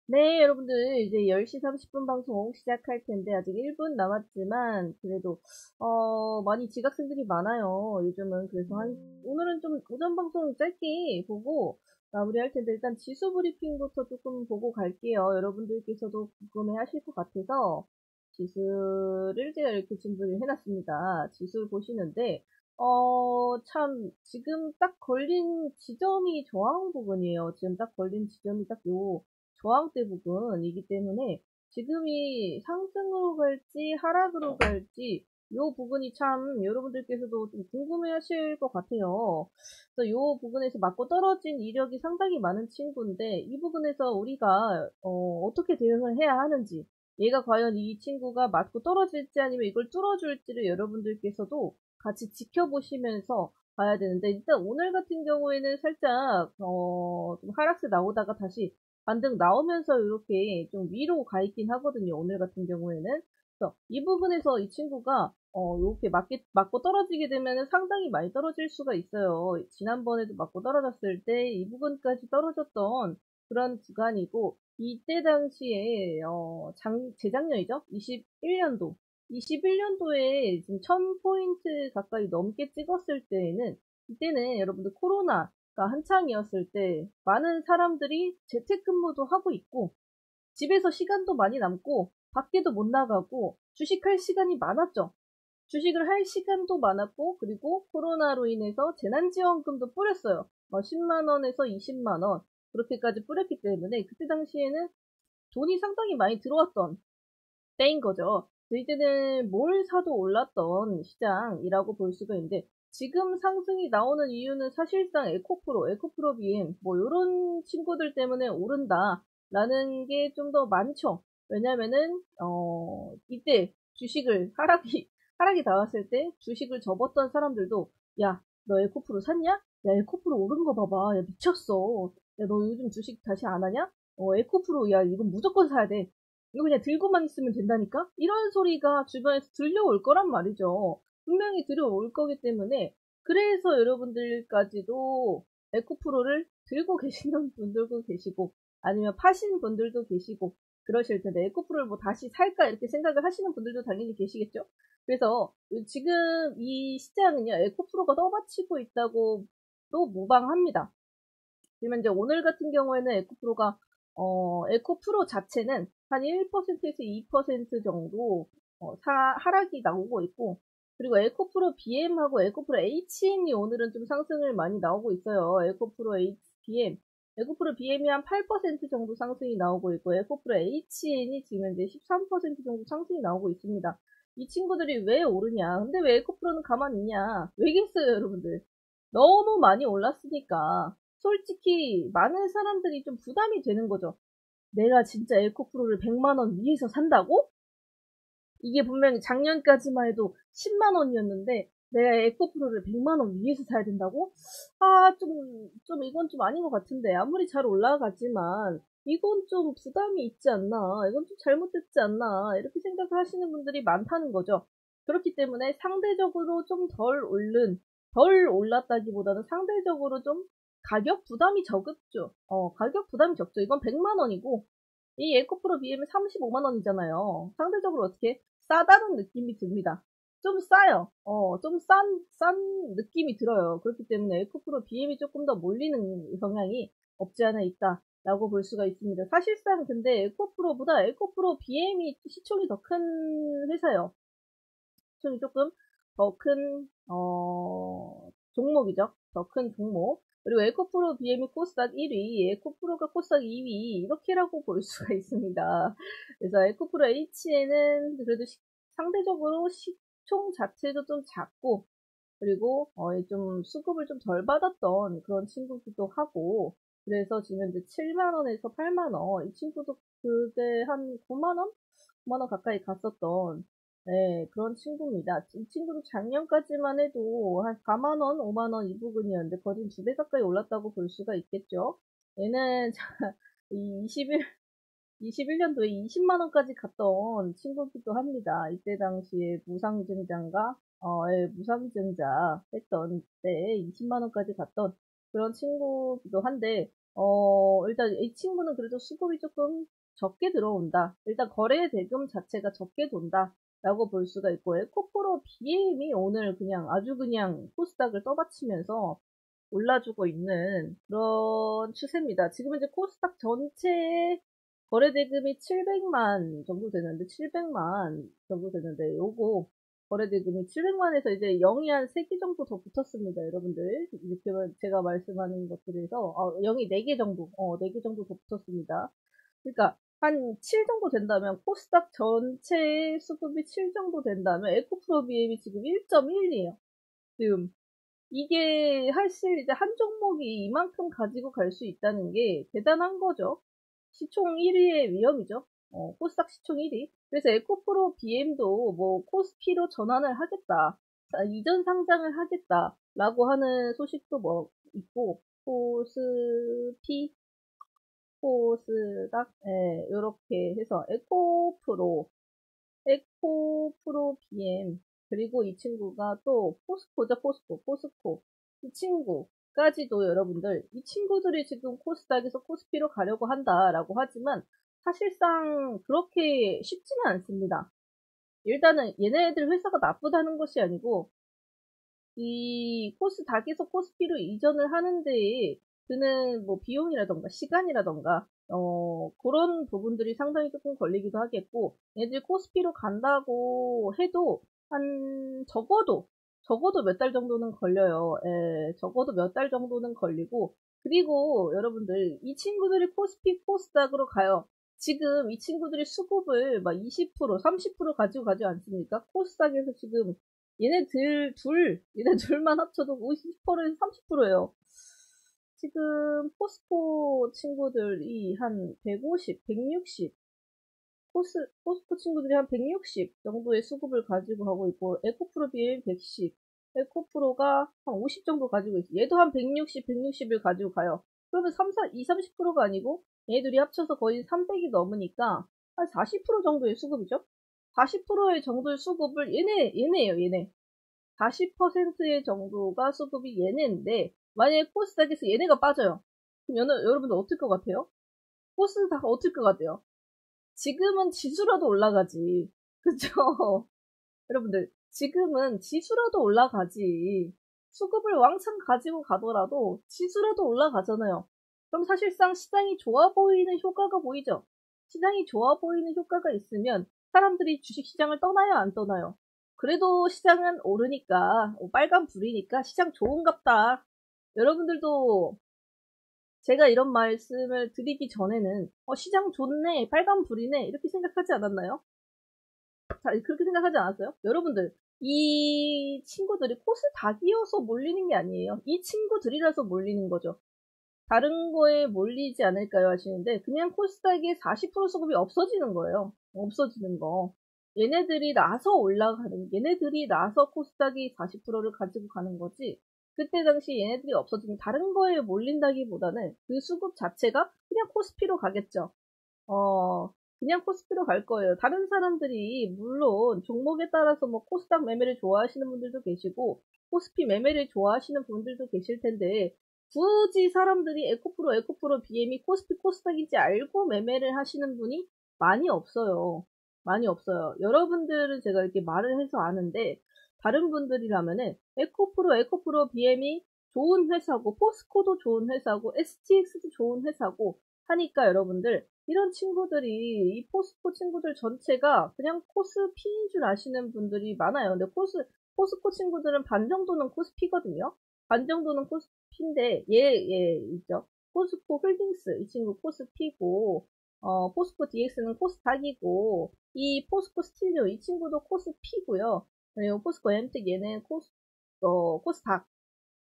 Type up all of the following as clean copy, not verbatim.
네, 여러분들, 이제 10시 30분 방송 시작할 텐데, 아직 1분 남았지만, 그래도, 많이 지각생들이 많아요, 요즘은. 그래서 오늘은 좀 오전 방송 짧게 보고 마무리할 텐데, 일단 지수 브리핑부터 조금 보고 갈게요. 여러분들께서도 궁금해 하실 것 같아서, 지수를 제가 이렇게 준비를 해놨습니다. 지수를 보시는데, 참, 지금 딱 걸린 지점이 저항 부분이에요. 지금 딱 걸린 지점이 딱 저항대 부분이기 때문에 지금이 상승으로 갈지 하락으로 갈지 요 부분이 참 여러분들께서도 좀 궁금해 하실 것 같아요. 그래서 요 부분에서 맞고 떨어진 이력이 상당히 많은 친구인데 이 부분에서 우리가 어떻게 대응을 해야 하는지 얘가 과연 이 친구가 맞고 떨어질지 아니면 이걸 뚫어줄지를 여러분들께서도 같이 지켜보시면서 봐야 되는데 일단 오늘 같은 경우에는 살짝 좀 하락세 나오다가 다시 반등 나오면서 이렇게 좀 위로 가 있긴 하거든요. 오늘 같은 경우에는. 그래서 이 부분에서 이 친구가 이렇게 맞고 떨어지게 되면 상당히 많이 떨어질 수가 있어요. 지난번에도 맞고 떨어졌을 때 이 부분까지 떨어졌던 그런 구간이고 이때 당시에 재작년이죠? 21년도 21년도에 지금 1000포인트 가까이 넘게 찍었을 때에는 이때는 여러분들 코로나 한창이었을 때 많은 사람들이 재택근무도 하고 있고 집에서 시간도 많이 남고 밖에도 못 나가고 주식할 시간이 많았죠. 주식을 할 시간도 많았고 그리고 코로나로 인해서 재난지원금도 뿌렸어요. 10만 원에서 20만 원 그렇게까지 뿌렸기 때문에 그때 당시에는 돈이 상당히 많이 들어왔던 때인 거죠. 이때는 뭘 사도 올랐던 시장이라고 볼 수가 있는데 지금 상승이 나오는 이유는 사실상 에코프로 BM 뭐 이런 친구들 때문에 오른다라는 게 좀 더 많죠. 왜냐면은 이때 주식을 하락이 나왔을 때 주식을 접었던 사람들도 야, 너 에코프로 샀냐? 야, 에코프로 오른 거 봐봐. 야, 미쳤어. 야, 너 요즘 주식 다시 안 하냐? 에코프로 야, 이건 무조건 사야 돼. 이거 그냥 들고만 있으면 된다니까? 이런 소리가 주변에서 들려올 거란 말이죠. 분명히 들려올 거기 때문에 그래서 여러분들까지도 에코프로를 들고 계시는 분들도 계시고 아니면 파신 분들도 계시고 그러실 텐데 에코프로를 뭐 다시 살까 이렇게 생각을 하시는 분들도 당연히 계시겠죠. 그래서 지금 이 시장은요 에코프로가 떠받치고 있다고 또 무방합니다. 그러면 이제 오늘 같은 경우에는 에코프로가 에코프로 자체는 한 1%에서 2% 정도 하락이 나오고 있고 그리고 에코프로 BM하고 에코프로 HN이 오늘은 좀 상승을 많이 나오고 있어요. 에코프로 BM이 한 8% 정도 상승이 나오고 있고 에코프로 HN이 지금 이제 13% 정도 상승이 나오고 있습니다. 이 친구들이 왜 오르냐? 근데 왜 에코프로는 가만히 있냐? 왜겠어요, 여러분들? 너무 많이 올랐으니까 솔직히 많은 사람들이 좀 부담이 되는 거죠. 내가 진짜 에코프로를 100만 원 위에서 산다고? 이게 분명히 작년까지만 해도 10만 원이었는데 내가 에코프로를 100만 원 위에서 사야 된다고? 이건 좀 아닌 것 같은데 아무리 잘 올라가지만 이건 좀 부담이 있지 않나? 이건 좀 잘못됐지 않나? 이렇게 생각을 하시는 분들이 많다는 거죠. 그렇기 때문에 상대적으로 좀 덜 올랐다기보다는 상대적으로 좀 가격 부담이 적었죠. 가격 부담이 적죠. 이건 100만 원이고 이 에코프로 BM은 35만 원이잖아요. 상대적으로 어떻게 싸다는 느낌이 듭니다. 좀 싸요. 좀 싼 느낌이 들어요. 그렇기 때문에 에코프로 BM이 조금 더 몰리는 성향이 없지 않아 있다라고 볼 수가 있습니다. 사실상 근데 에코프로보다 에코프로 BM이 시총이 더 큰 회사예요. 시총이 조금 더 큰, 종목이죠. 더 큰 종목. 그리고 에코프로 BM이 코스닥 1위, 에코프로가 코스닥 2위, 이렇게라고 볼 수가 있습니다. 그래서 에코프로 H에는 그래도 상대적으로 시총 자체도 좀 작고, 그리고, 좀 수급을 좀 덜 받았던 그런 친구기도 하고, 그래서 지금 이제 7만원에서 8만원, 이 친구도 그게 한 9만원? 9만원 가까이 갔었던 네, 그런 친구입니다. 이 친구도 작년까지만 해도 한 4만원, 5만원 이 부분이었는데 거의 2배 가까이 올랐다고 볼 수가 있겠죠. 얘는 이 21년도에 20만원까지 갔던 친구기도 합니다. 이때 당시에 무상증자 했던 때 20만원까지 갔던 그런 친구기도 한데 일단 이 친구는 그래도 수급이 조금 적게 들어온다. 일단 거래 대금 자체가 적게 돈다. 라고 볼 수가 있고, 에코프로 BM이 오늘 그냥 아주 그냥 코스닥을 떠받치면서 올라주고 있는 그런 추세입니다. 지금 이제 코스닥 전체 거래 대금이 700만 정도 되는데, 700만 정도 되는데, 요거 거래 대금이 700만에서 이제 0이 한 3개 정도 더 붙었습니다, 여러분들. 이렇게 제가 말씀하는 것들에서, 0이 4개 정도, 4개 정도 더 붙었습니다. 그러니까, 한 7 정도 된다면, 코스닥 전체 수급이 7 정도 된다면, 에코프로 BM이 지금 1.1이에요. 지금, 이게 사실 이제 한 종목이 이만큼 가지고 갈 수 있다는 게 대단한 거죠. 시총 1위의 위험이죠. 코스닥 시총 1위. 그래서 에코프로 BM도 뭐 코스피로 전환을 하겠다. 이전 상장을 하겠다라고 하는 소식도 뭐 있고, 코스피, 코스닥, 예, 요렇게 해서 에코프로 BM, 그리고 이 친구가 또 포스코죠, 포스코. 이 친구까지도 여러분들, 이 친구들이 지금 코스닥에서 코스피로 가려고 한다라고 하지만 사실상 그렇게 쉽지는 않습니다. 일단은 얘네들 회사가 나쁘다는 것이 아니고 이 코스닥에서 코스피로 이전을 하는데 드는 뭐 비용이라던가 시간이라던가 그런 부분들이 상당히 조금 걸리기도 하겠고 얘들 코스피로 간다고 해도 한 적어도 몇 달 정도는 걸려요. 예, 적어도 몇 달 정도는 걸리고 그리고 여러분들 이 친구들이 코스피 코스닥으로 가요. 지금 이 친구들이 수급을 막 20%, 30% 가지고 가지 않습니까? 코스닥에서 지금 얘네 둘만 합쳐도 50%에서 30%예요. 지금 포스코 친구들이 한 150, 160, 포스코 친구들이 한 160 정도의 수급을 가지고 가고 있고, 에코프로 BM 110, 에코프로가 한 50 정도 가지고 있어. 얘도 한 160, 160을 가지고 가요. 그러면 30%가 아니고, 얘들이 합쳐서 거의 300이 넘으니까, 한 40% 정도의 수급이죠? 40%의 정도의 수급을 얘네예요, 얘네. 40%의 정도가 수급이 얘네인데 만약에 코스닥에서 얘네가 빠져요. 그럼 여러분들 어떨 것 같아요? 코스닥 어떨 것 같아요? 지금은 지수라도 올라가지. 그쵸? 여러분들 지금은 지수라도 올라가지. 수급을 왕창 가지고 가더라도 지수라도 올라가잖아요. 그럼 사실상 시장이 좋아 보이는 효과가 보이죠? 시장이 좋아 보이는 효과가 있으면 사람들이 주식시장을 떠나요, 안 떠나요? 그래도 시장은 오르니까, 빨간 불이니까 시장 좋은갑다. 여러분들도 제가 이런 말씀을 드리기 전에는, 시장 좋네, 빨간 불이네, 이렇게 생각하지 않았나요? 자, 그렇게 생각하지 않았어요? 여러분들, 이 친구들이 코스닥이어서 몰리는 게 아니에요. 이 친구들이라서 몰리는 거죠. 다른 거에 몰리지 않을까요? 하시는데, 그냥 코스닥의 40% 수급이 없어지는 거예요. 없어지는 거. 얘네들이 나서 코스닥이 40%를 가지고 가는 거지, 그때 당시 얘네들이 없어지면 다른 거에 몰린다기보다는 그 수급 자체가 그냥 코스피로 가겠죠. 그냥 코스피로 갈 거예요. 다른 사람들이 물론 종목에 따라서 뭐 코스닥 매매를 좋아하시는 분들도 계시고 코스피 매매를 좋아하시는 분들도 계실 텐데 굳이 사람들이 에코프로 BM이 코스피 코스닥인지 알고 매매를 하시는 분이 많이 없어요. 많이 없어요. 여러분들은 제가 이렇게 말을 해서 아는데 다른 분들이라면은 에코프로 BM이 좋은 회사고 포스코도 좋은 회사고 STX도 좋은 회사고 하니까 여러분들 이런 친구들이 이 포스코 친구들 전체가 그냥 코스피인 줄 아시는 분들이 많아요. 근데 포스코 친구들은 반 정도는 코스피거든요. 반 정도는 코스피인데 얘 있죠. 포스코 홀딩스 이 친구 코스피고 포스코 DX는 코스닥이고 이 포스코 스틸료 이 친구도 코스피고요. 그리고 포스코 엠텍 얘는 코스닥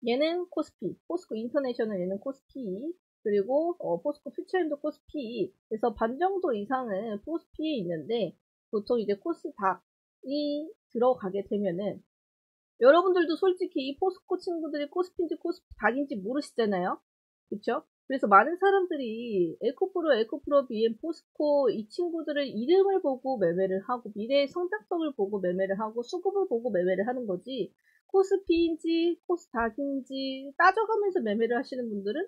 얘는 코스피, 포스코 인터내셔널 얘는 코스피, 그리고 포스코 퓨처엠도 코스피. 그래서 반 정도 이상은 코스피에 있는데 보통 이제 코스닥이 들어가게 되면은 여러분들도 솔직히 이 포스코 친구들이 코스피인지 코스닥인지 모르시잖아요. 그쵸? 그래서 많은 사람들이 에코프로 BM, 포스코 이 친구들의 이름을 보고 매매를 하고 미래의 성장성을 보고 매매를 하고 수급을 보고 매매를 하는 거지 코스피인지 코스닥인지 따져가면서 매매를 하시는 분들은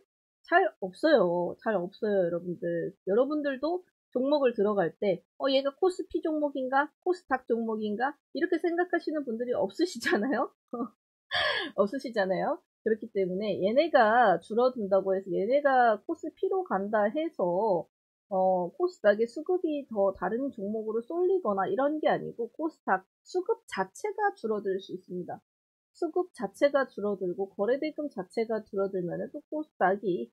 잘 없어요. 잘 없어요, 여러분들. 여러분들도 종목을 들어갈 때, 얘가 코스피 종목인가? 코스닥 종목인가? 이렇게 생각하시는 분들이 없으시잖아요? 없으시잖아요? 그렇기 때문에 얘네가 줄어든다고 해서 얘네가 코스피로 간다 해서 코스닥의 수급이 더 다른 종목으로 쏠리거나 이런 게 아니고 코스닥 수급 자체가 줄어들 수 있습니다. 수급 자체가 줄어들고 거래대금 자체가 줄어들면 또 코스닥이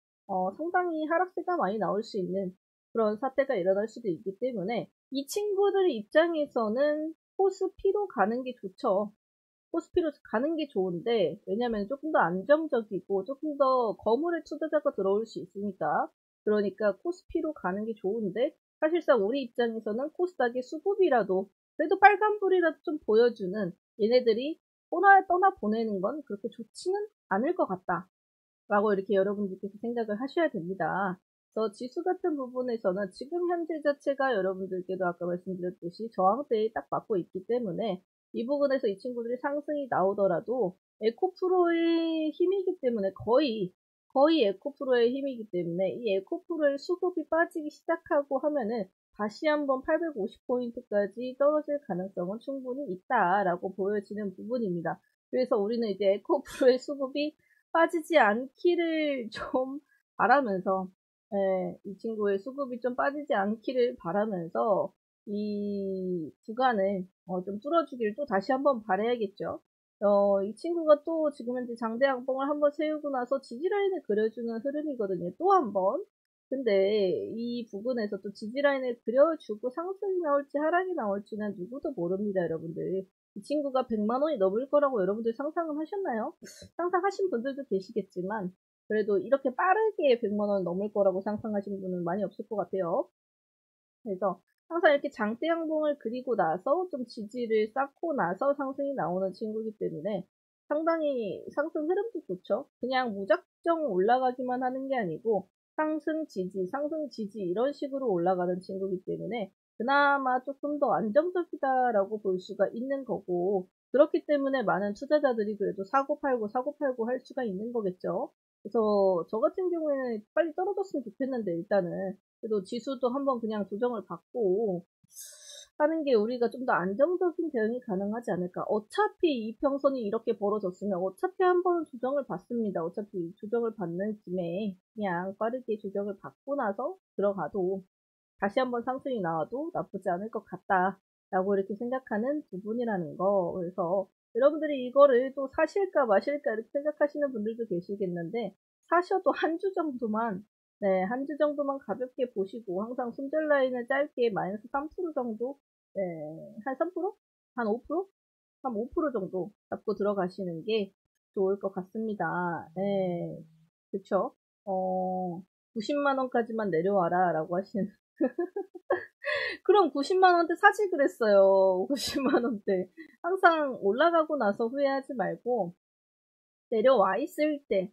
상당히 하락세가 많이 나올 수 있는 그런 사태가 일어날 수도 있기 때문에 이 친구들 입장에서는 코스피로 가는 게 좋죠. 코스피로 가는 게 좋은데 왜냐면 조금 더 안정적이고 조금 더 거물의 투자자가 들어올 수 있으니까 그러니까 코스피로 가는 게 좋은데 사실상 우리 입장에서는 코스닥의 수급이라도 그래도 빨간불이라도 좀 보여주는 얘네들이 떠나 보내는 건 그렇게 좋지는 않을 것 같다 라고 이렇게 여러분들께서 생각을 하셔야 됩니다. 그래서 지수 같은 부분에서는 지금 현재 자체가 여러분들께도 아까 말씀드렸듯이 저항대에 딱 맞고 있기 때문에 이 부분에서 이 친구들이 상승이 나오더라도 에코프로의 힘이기 때문에 거의 에코프로의 힘이기 때문에 이 에코프로의 수급이 빠지기 시작하고 하면은 다시 한번 850포인트까지 떨어질 가능성은 충분히 있다라고 보여지는 부분입니다. 그래서 우리는 이제 에코프로의 수급이 빠지지 않기를 좀 바라면서 이 친구의 수급이 좀 빠지지 않기를 바라면서 이 구간을 좀 뚫어주길 또 다시 한번 바라야겠죠. 이 친구가 또 지금 현재 장대 양봉을 한번 세우고 나서 지지라인을 그려주는 흐름이거든요. 또 한 번. 근데 이 부분에서 또 지지라인을 그려주고 상승이 나올지 하락이 나올지는 누구도 모릅니다, 여러분들. 이 친구가 100만 원이 넘을 거라고 여러분들 상상은 하셨나요? 상상하신 분들도 계시겠지만 그래도 이렇게 빠르게 100만 원 넘을 거라고 상상하신 분은 많이 없을 것 같아요. 그래서 항상 이렇게 장대 양봉을 그리고 나서 좀 지지를 쌓고 나서 상승이 나오는 친구이기 때문에 상당히 상승 흐름도 좋죠. 그냥 무작정 올라가기만 하는 게 아니고 상승 지지 이런 식으로 올라가는 친구이기 때문에 그나마 조금 더 안정적이다라고 볼 수가 있는 거고 그렇기 때문에 많은 투자자들이 그래도 사고 팔고 할 수가 있는 거겠죠. 그래서 저 같은 경우에는 빨리 떨어졌으면 좋겠는데 일단은 그래도 지수도 한번 그냥 조정을 받고 하는 게 우리가 좀 더 안정적인 대응이 가능하지 않을까. 어차피 이평선이 이렇게 벌어졌으면 어차피 한번 조정을 받습니다. 어차피 조정을 받는 김에 그냥 빠르게 조정을 받고 나서 들어가도 다시 한번 상승이 나와도 나쁘지 않을 것 같다. 라고 이렇게 생각하는 부분이라는 거. 그래서 여러분들이 이거를 또 사실까 마실까 이렇게 생각하시는 분들도 계시겠는데 사셔도 한 주 정도만 네, 한 주 정도만 가볍게 보시고 항상 손절 라인을 짧게 마이너스 3% 정도 네, 한 3%? 한 5%? 한 5% 정도 잡고 들어가시는 게 좋을 것 같습니다. 네, 그쵸? 90만 원까지만 내려와라 라고 하시는 그럼 90만 원대 사지 그랬어요. 90만 원대. 항상 올라가고 나서 후회하지 말고 내려와 있을 때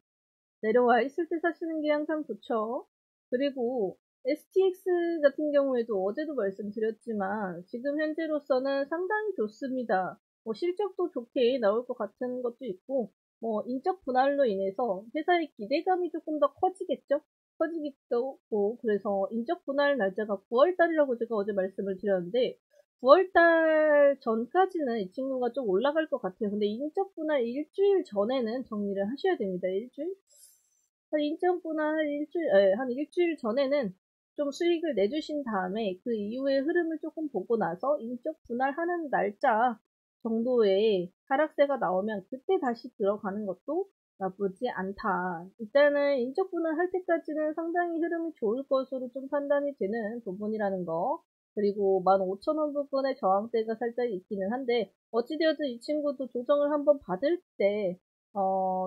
사시는 게 항상 좋죠. 그리고 STX 같은 경우에도 어제도 말씀드렸지만 지금 현재로서는 상당히 좋습니다. 실적도 좋게 나올 것 같은 것도 있고 인적 분할로 인해서 회사의 기대감이 조금 더 커지겠죠. 커지기도 하고 그래서 인적 분할 날짜가 9월달이라고 제가 어제 말씀을 드렸는데 9월달 전까지는 이 친구가 좀 올라갈 것 같아요. 근데 인적 분할 일주일 전에는 정리를 하셔야 됩니다. 일주일? 한 인적 분할 한 일주일 전에는 좀 수익을 내주신 다음에 그 이후의 흐름을 조금 보고 나서 인적 분할하는 날짜 정도의 하락세가 나오면 그때 다시 들어가는 것도 나쁘지 않다. 일단은 인적 분할할 때까지는 상당히 흐름이 좋을 것으로 좀 판단이 되는 부분이라는 거. 그리고 15,000원 부분에 저항대가 살짝 있기는 한데 어찌되어든 이 친구도 조정을 한번 받을 때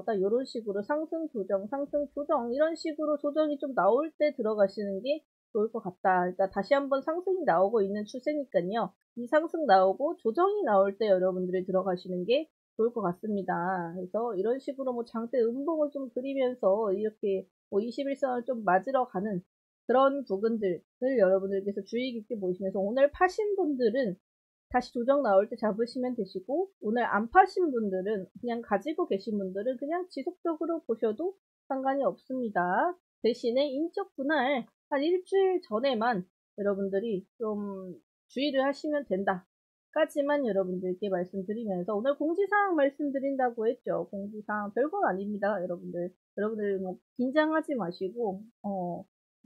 딱 요런 식으로 상승 조정 이런 식으로 조정이 좀 나올 때 들어가시는 게 좋을 것 같다. 그러니까 다시 한번 상승이 나오고 있는 추세니까요. 이 상승 나오고 조정이 나올 때 여러분들이 들어가시는 게 좋을 것 같습니다. 그래서 이런 식으로 장대 음봉을 좀 그리면서 이렇게 21선을 좀 맞으러 가는 그런 부분들을 여러분들께서 주의 깊게 보시면서 오늘 파신 분들은 다시 조정 나올 때 잡으시면 되시고 오늘 안 파신 분들은 그냥 가지고 계신 분들은 그냥 지속적으로 보셔도 상관이 없습니다. 대신에 인적 분할 한 일주일 전에만 여러분들이 좀 주의를 하시면 된다. 까지만 여러분들께 말씀드리면서 오늘 공지사항 말씀드린다고 했죠. 공지사항 별거 아닙니다. 여러분들 뭐 긴장하지 마시고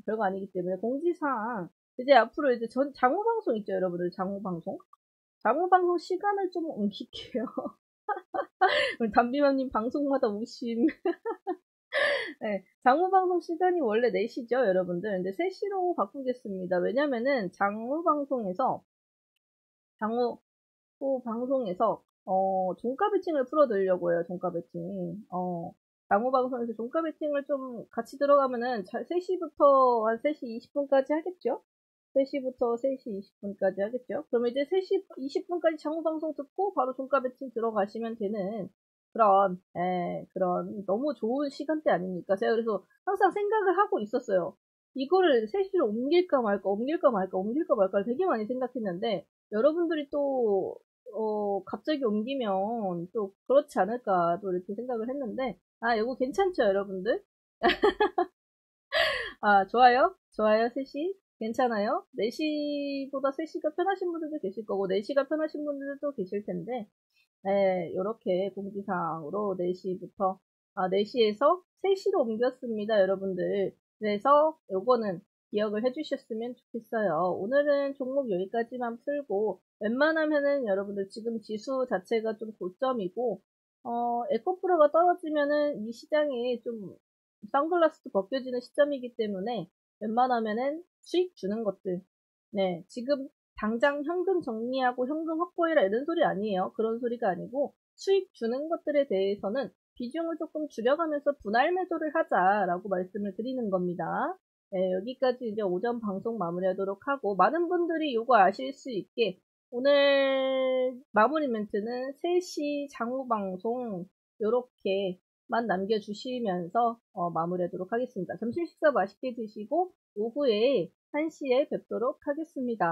별거 아니기 때문에 공지사항 이제 앞으로 이제 장호방송 있죠. 여러분들 장호방송 시간을 좀 옮길게요. 우리 담비맘님 방송마다 우심. 네, 장호방송 시간이 원래 4시죠, 여러분들. 근데 3시로 바꾸겠습니다. 왜냐면은 장호 방송에서, 종가 배팅을 풀어드리려고 해요, 종가 배팅. 장호 방송에서 종가 배팅을 좀 같이 들어가면은 3시부터 한 3시 20분까지 하겠죠? 3시부터 3시 20분까지 하겠죠? 그러면 이제 3시 20분까지 장호 방송 듣고 바로 종가 배팅 들어가시면 되는 그런 너무 좋은 시간대 아닙니까? 제가 그래서 항상 생각을 하고 있었어요. 이거를 3시로 옮길까 말까 되게 많이 생각했는데, 여러분들이 또, 갑자기 옮기면 또 그렇지 않을까 또 이렇게 생각을 했는데, 이거 괜찮죠, 여러분들? 좋아요? 좋아요, 3시? 괜찮아요? 4시보다 3시가 편하신 분들도 계실 거고, 4시가 편하신 분들도 계실 텐데, 네, 요렇게 공지사항으로 4시에서 3시로 옮겼습니다, 여러분들. 그래서 요거는 기억을 해주셨으면 좋겠어요. 오늘은 종목 여기까지만 풀고, 웬만하면은 여러분들 지금 지수 자체가 좀 고점이고, 에코프로가 떨어지면은 이 시장이 좀 선글라스도 벗겨지는 시점이기 때문에 웬만하면은 수익 주는 것들. 네, 지금 당장 현금 정리하고 현금 확보해라 이런 소리 아니에요. 그런 소리가 아니고 수익 주는 것들에 대해서는 비중을 조금 줄여가면서 분할 매도를 하자라고 말씀을 드리는 겁니다. 네, 여기까지 이제 오전 방송 마무리하도록 하고 많은 분들이 이거 아실 수 있게 오늘 마무리 멘트는 3시 장후 방송 요렇게만 남겨주시면서 마무리하도록 하겠습니다. 점심 식사 맛있게 드시고 오후에 1시에 뵙도록 하겠습니다.